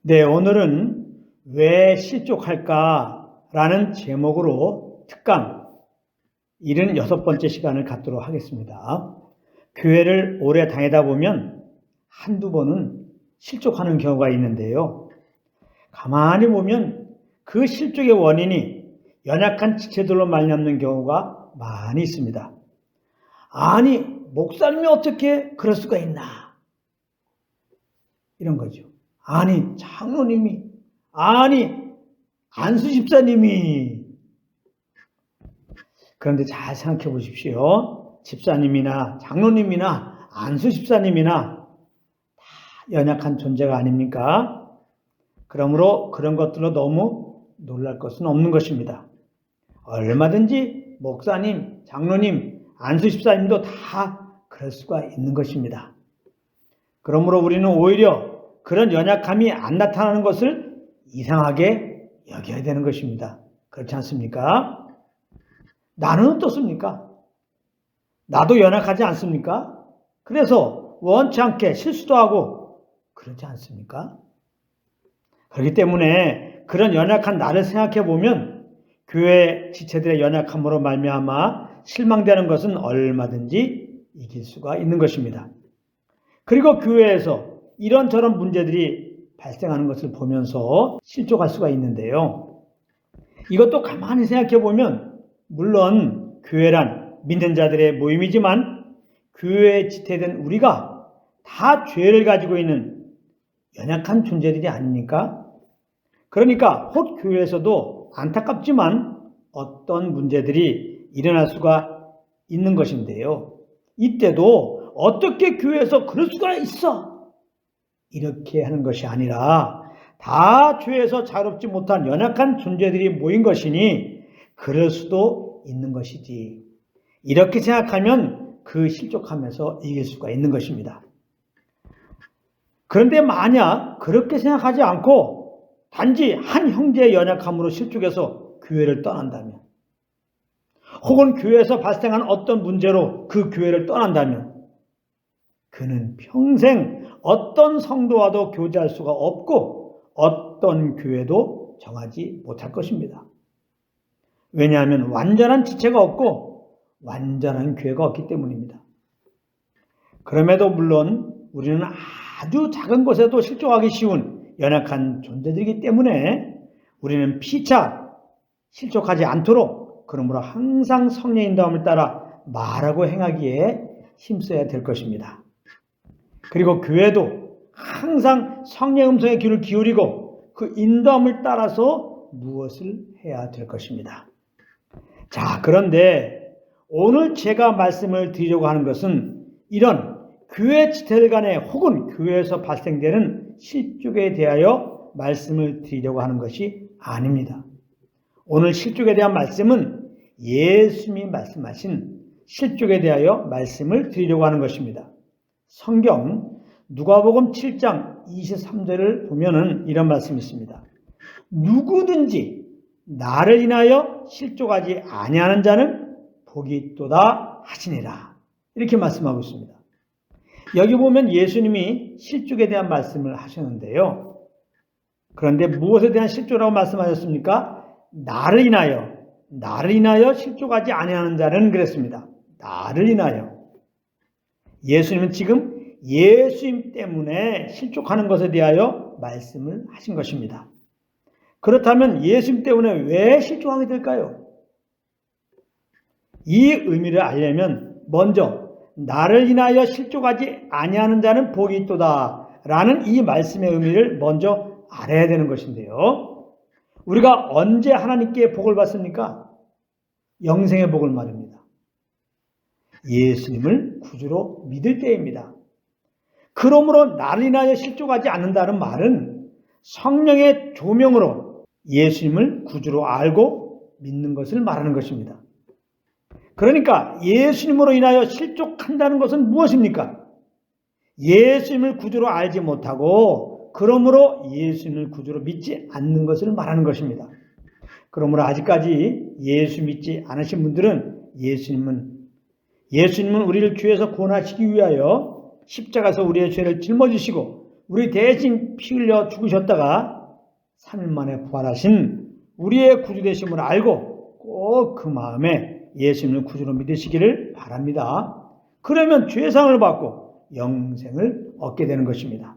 네, 오늘은 왜 실족할까라는 제목으로 특강 76번째 시간을 갖도록 하겠습니다. 교회를 오래 다니다 보면 한두 번은 실족하는 경우가 있는데요. 가만히 보면 그 실족의 원인이 연약한 지체들로 말미암는 경우가 많이 있습니다. 아니, 목사님이 어떻게 그럴 수가 있나? 이런 거죠. 아니, 장로님이, 아니, 안수 집사님이. 그런데 잘 생각해 보십시오. 집사님이나 장로님이나 안수 집사님이나 다 연약한 존재가 아닙니까? 그러므로 그런 것들로 너무 놀랄 것은 없는 것입니다. 얼마든지 목사님, 장로님, 안수 집사님도 다 그럴 수가 있는 것입니다. 그러므로 우리는 오히려 그런 연약함이 안 나타나는 것을 이상하게 여겨야 되는 것입니다. 그렇지 않습니까? 나는 어떻습니까? 나도 연약하지 않습니까? 그래서 원치 않게 실수도 하고 그렇지 않습니까? 그렇기 때문에 그런 연약한 나를 생각해 보면 교회 지체들의 연약함으로 말미암아 실망되는 것은 얼마든지 이길 수가 있는 것입니다. 그리고 교회에서 이런저런 문제들이 발생하는 것을 보면서 실족할 수가 있는데요. 이것도 가만히 생각해 보면 물론 교회란 믿는 자들의 모임이지만 교회에 지체된 우리가 다 죄를 가지고 있는 연약한 존재들이 아닙니까? 그러니까 혹 교회에서도 안타깝지만 어떤 문제들이 일어날 수가 있는 것인데요. 이때도 어떻게 교회에서 그럴 수가 있어? 이렇게 하는 것이 아니라 다 죄에서 자유롭지 못한 연약한 존재들이 모인 것이니 그럴 수도 있는 것이지. 이렇게 생각하면 그 실족함에서 이길 수가 있는 것입니다. 그런데 만약 그렇게 생각하지 않고 단지 한 형제의 연약함으로 실족해서 교회를 떠난다면, 혹은 교회에서 발생한 어떤 문제로 그 교회를 떠난다면 그는 평생 어떤 성도와도 교제할 수가 없고 어떤 교회도 정하지 못할 것입니다. 왜냐하면 완전한 지체가 없고 완전한 교회가 없기 때문입니다. 그럼에도 물론 우리는 아주 작은 것에도 실족하기 쉬운 연약한 존재들이기 때문에 우리는 피차 실족하지 않도록 그러므로 항상 성령의 인도함을 따라 말하고 행하기에 힘써야 될 것입니다. 그리고 교회도 항상 성령의 음성에 귀를 기울이고 그 인도함을 따라서 무엇을 해야 될 것입니다. 자, 그런데 오늘 제가 말씀을 드리려고 하는 것은 이런 교회 지체들 간에 혹은 교회에서 발생되는 실족에 대하여 말씀을 드리려고 하는 것이 아닙니다. 오늘 실족에 대한 말씀은 예수님이 말씀하신 실족에 대하여 말씀을 드리려고 하는 것입니다. 성경 누가복음 7장 23절을 보면은 이런 말씀이 있습니다. 누구든지 나를 인하여 실족하지 아니하는 자는 복이 있도다 하시니라. 이렇게 말씀하고 있습니다. 여기 보면 예수님이 실족에 대한 말씀을 하셨는데요. 그런데 무엇에 대한 실족이라고 말씀하셨습니까? 나를 인하여 실족하지 아니하는 자는 그랬습니다. 나를 인하여. 예수님은 지금 예수님 때문에 실족하는 것에 대하여 말씀을 하신 것입니다. 그렇다면 예수님 때문에 왜 실족하게 될까요? 이 의미를 알려면 먼저 나를 인하여 실족하지 아니하는 자는 복이 있도다 라는 이 말씀의 의미를 먼저 알아야 되는 것인데요. 우리가 언제 하나님께 복을 받습니까? 영생의 복을 말입니다. 예수님을 구주로 믿을 때입니다. 그러므로 나를 인하여 실족하지 않는다는 말은 성령의 조명으로 예수님을 구주로 알고 믿는 것을 말하는 것입니다. 그러니까 예수님으로 인하여 실족한다는 것은 무엇입니까? 예수님을 구주로 알지 못하고 그러므로 예수님을 구주로 믿지 않는 것을 말하는 것입니다. 그러므로 아직까지 예수 믿지 않으신 분들은 예수님은 우리를 죄에서 구원하시기 위하여 십자가에서 우리의 죄를 짊어지시고 우리 대신 피 흘려 죽으셨다가 3일 만에 부활하신 우리의 구주 되심을 알고 꼭 그 마음에 예수님을 구주로 믿으시기를 바랍니다. 그러면 죄상을 받고 영생을 얻게 되는 것입니다.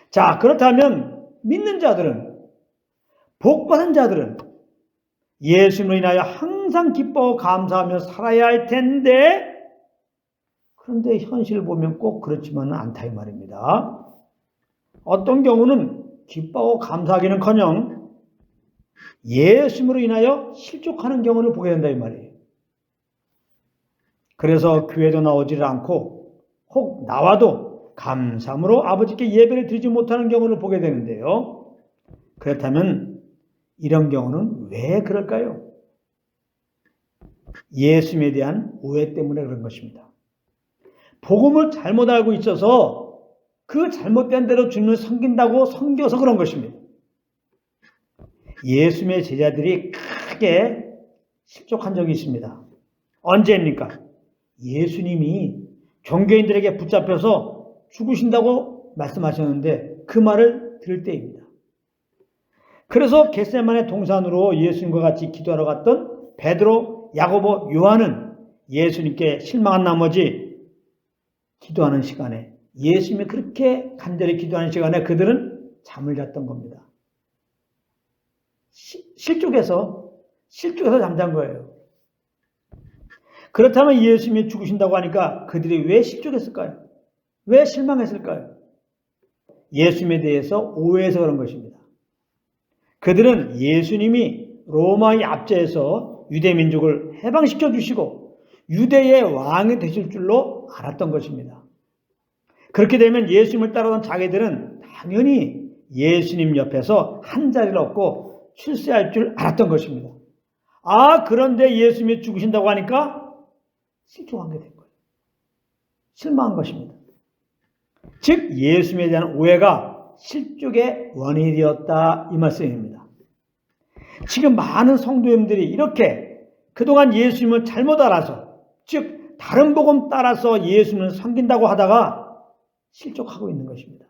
자, 그렇다면 믿는 자들은, 복받은 자들은 예수님으로 인하여 항상 기뻐하고 감사하며 살아야 할 텐데, 그런데 현실을 보면 꼭 그렇지만은 않다 이 말입니다. 어떤 경우는 기뻐하고 감사하기는커녕 예수님으로 인하여 실족하는 경우를 보게 된다 이 말이에요. 그래서 교회도 나오지를 않고 혹 나와도 감사함으로 아버지께 예배를 드리지 못하는 경우를 보게 되는데요. 그렇다면 이런 경우는 왜 그럴까요? 예수님에 대한 오해 때문에 그런 것입니다. 복음을 잘못 알고 있어서 그 잘못된 대로 주님을 섬긴다고 섬겨서 그런 것입니다. 예수님의 제자들이 크게 실족한 적이 있습니다. 언제입니까? 예수님이 종교인들에게 붙잡혀서 죽으신다고 말씀하셨는데 그 말을 들을 때입니다. 그래서 겟세마네 동산으로 예수님과 같이 기도하러 갔던 베드로, 야고보, 요한은 예수님께 실망한 나머지 기도하는 시간에, 예수님이 그렇게 간절히 기도하는 시간에 그들은 잠을 잤던 겁니다. 실족해서 잠잔 거예요. 그렇다면 예수님이 죽으신다고 하니까 그들이 왜 실족했을까요? 왜 실망했을까요? 예수님에 대해서 오해해서 그런 것입니다. 그들은 예수님이 로마의 압제에서 유대민족을 해방시켜 주시고 유대의 왕이 되실 줄로 알았던 것입니다. 그렇게 되면 예수님을 따르던 자기들은 당연히 예수님 옆에서 한 자리를 얻고 출세할 줄 알았던 것입니다. 그런데 예수님이 죽으신다고 하니까 실족한 게 된 거예요. 실망한 것입니다. 즉 예수님에 대한 오해가 실족의 원인이 되었다 이 말씀입니다. 지금 많은 성도님들이 이렇게 그동안 예수님을 잘못 알아서, 즉 다른 복음 따라서 예수님을 섬긴다고 하다가 실족하고 있는 것입니다.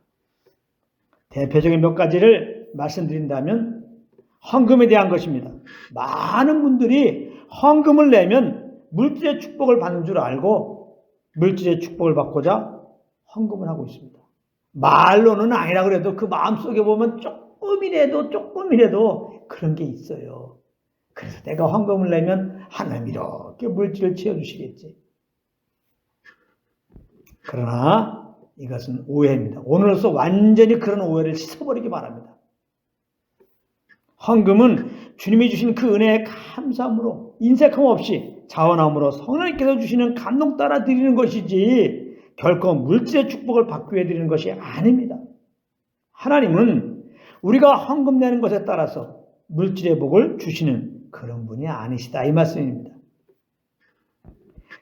대표적인 몇 가지를 말씀드린다면 헌금에 대한 것입니다. 많은 분들이 헌금을 내면 물질의 축복을 받는 줄 알고 물질의 축복을 받고자 헌금을 하고 있습니다. 말로는 아니라 그래도 그 마음속에 보면 조금이라도 그런 게 있어요. 그래서 내가 헌금을 내면 하나님 이렇게 물질을 채워주시겠지. 그러나 이것은 오해입니다. 오늘로서 완전히 그런 오해를 씻어버리기 바랍니다. 헌금은 주님이 주신 그 은혜에 감사함으로 인색함 없이 자원함으로 성령님께서 주시는 감동 따라 드리는 것이지 결코 물질의 축복을 받기 위해 드리는 것이 아닙니다. 하나님은 우리가 헌금 내는 것에 따라서 물질의 복을 주시는 그런 분이 아니시다 이 말씀입니다.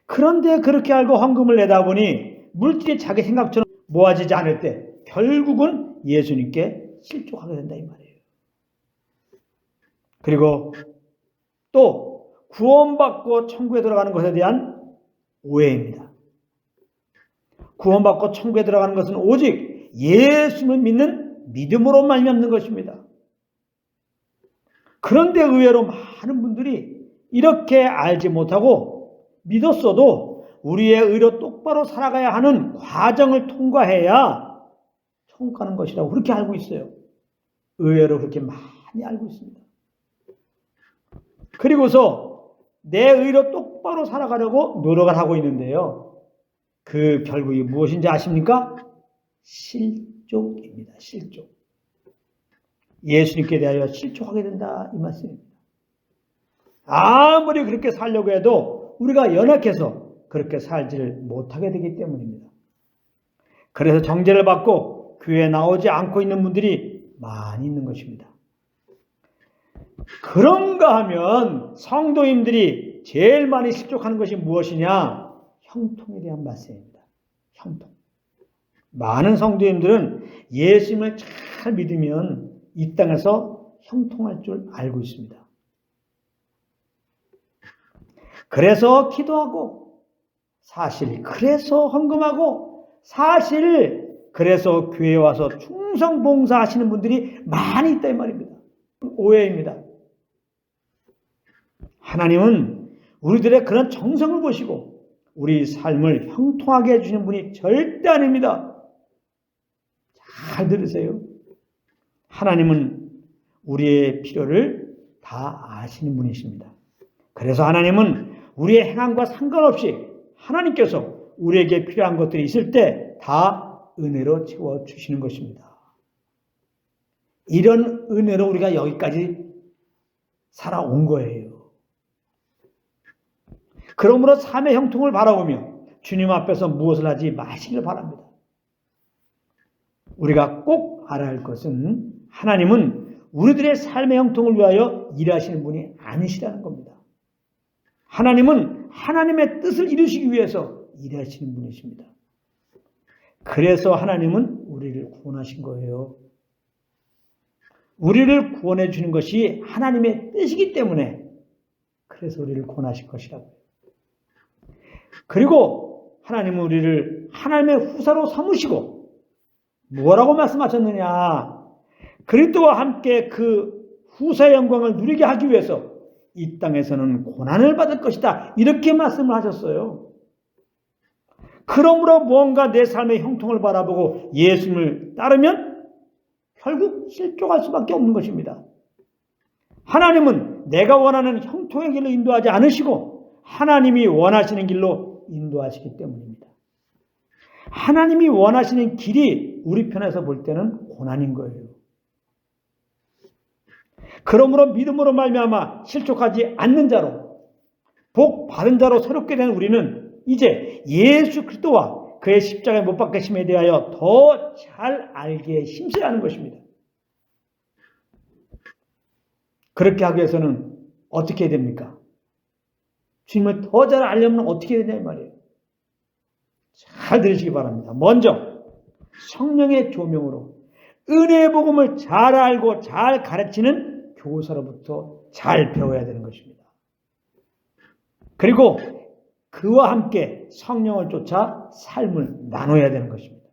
그런데 그렇게 알고 헌금을 내다 보니 물질이 자기 생각처럼 모아지지 않을 때 결국은 예수님께 실족하게 된다 이 말이에요. 그리고 또 구원받고 천국에 들어가는 것에 대한 오해입니다. 구원받고 천국에 들어가는 것은 오직 예수님을 믿는 믿음으로 말미암는 것입니다. 그런데 의외로 많은 분들이 이렇게 알지 못하고 믿었어도 우리의 의로 똑바로 살아가야 하는 과정을 통과해야 천국 가는 것이라고 그렇게 알고 있어요. 의외로 그렇게 많이 알고 있습니다. 그리고서 내 의로 똑바로 살아가려고 노력을 하고 있는데요. 그 결국이 무엇인지 아십니까? 실족입니다. 실족. 예수님께 대하여 실족하게 된다 이 말씀입니다. 아무리 그렇게 살려고 해도 우리가 연약해서 그렇게 살지를 못하게 되기 때문입니다. 그래서 정죄를 받고 교회에 나오지 않고 있는 분들이 많이 있는 것입니다. 그런가 하면 성도님들이 제일 많이 실족하는 것이 무엇이냐? 형통에 대한 말씀입니다. 형통. 많은 성도님들은 예수님을 잘 믿으면 이 땅에서 형통할 줄 알고 있습니다. 그래서 기도하고 그래서 헌금하고 사실 그래서 교회에 와서 충성 봉사하시는 분들이 많이 있다 이 말입니다. 오해입니다. 하나님은 우리들의 그런 정성을 보시고 우리 삶을 형통하게 해주시는 분이 절대 아닙니다. 잘 들으세요. 하나님은 우리의 필요를 다 아시는 분이십니다. 그래서 하나님은 우리의 행함과 상관없이 하나님께서 우리에게 필요한 것들이 있을 때 다 은혜로 채워주시는 것입니다. 이런 은혜로 우리가 여기까지 살아온 거예요. 그러므로 삶의 형통을 바라보며 주님 앞에서 무엇을 하지 마시길 바랍니다. 우리가 꼭 알아야 할 것은 하나님은 우리들의 삶의 형통을 위하여 일하시는 분이 아니시라는 겁니다. 하나님은 하나님의 뜻을 이루시기 위해서 일하시는 분이십니다. 그래서 하나님은 우리를 구원하신 거예요. 우리를 구원해 주는 것이 하나님의 뜻이기 때문에 그래서 우리를 구원하실 것이라고요. 그리고 하나님은 우리를 하나님의 후사로 삼으시고 뭐라고 말씀하셨느냐? 그리스도와 함께 그 후사의 영광을 누리게 하기 위해서 이 땅에서는 고난을 받을 것이다. 이렇게 말씀을 하셨어요. 그러므로 무언가 내 삶의 형통을 바라보고 예수님을 따르면 결국 실족할 수밖에 없는 것입니다. 하나님은 내가 원하는 형통의 길로 인도하지 않으시고 하나님이 원하시는 길로 인도하시기 때문입니다. 하나님이 원하시는 길이 우리 편에서 볼 때는 고난인 거예요. 그러므로 믿음으로 말미암아 실족하지 않는 자로 복 받은 자로 새롭게 된 우리는 이제 예수 그리스도와 그의 십자가에 못 박히심에 대하여 더 잘 알게 힘써야 하는 것입니다. 그렇게 하기 위해서는 어떻게 해야 됩니까? 주님을 더 잘 알려면 어떻게 해야 되냐 이 말이에요. 잘 들으시기 바랍니다. 먼저 성령의 조명으로 은혜의 복음을 잘 알고 잘 가르치는 교사로부터 잘 배워야 되는 것입니다. 그리고 그와 함께 성령을 쫓아 삶을 나눠야 되는 것입니다.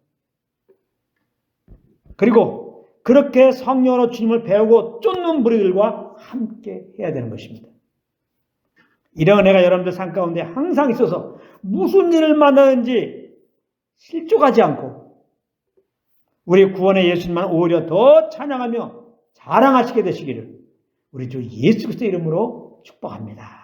그리고 그렇게 성령으로 주님을 배우고 쫓는 무리들과 함께 해야 되는 것입니다. 이런 은혜가 여러분들 삶 가운데 항상 있어서 무슨 일을 만나든지 실족하지 않고 우리 구원의 예수님만 오히려 더 찬양하며 자랑하시게 되시기를 우리 주 예수 그리스도의 이름으로 축복합니다.